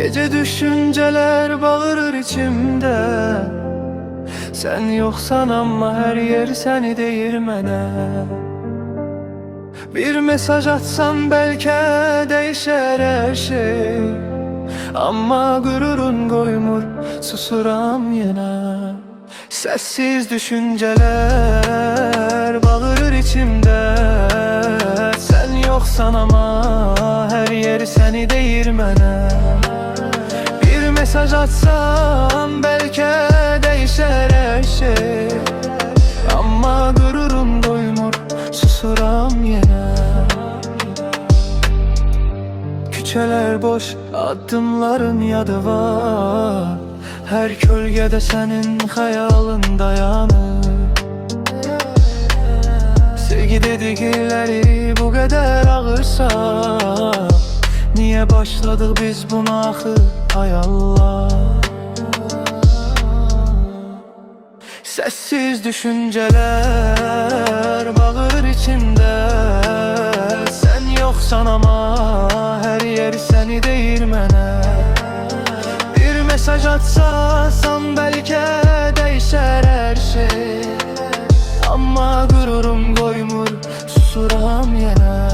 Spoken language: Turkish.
Gece düşünceler bağırır içimde. Sen yoksan ama her yer seni değirmene. Bir mesaj atsam belki değişer her şey, ama gururun koymur, susuram yine. Sessiz düşünceler bağırır içimde. Sen yoksan ama her yer seni değirmene. Bir mesaj atsam belki değişer her şey, ama gururum doymur, susuram yine. Küçeler boş, adımların yadı var. Her kölgede senin hayalın dayanır. Sevgi dedikleri bu kadar ağırsa, niye başladık biz buna axı, hay Allah. Sessiz düşünceler bağırır içimde. Sen yoksan ama her yer seni değirmene. Bir mesaj atsam belki değişer her şey, ama gururum koymur, susuram yine.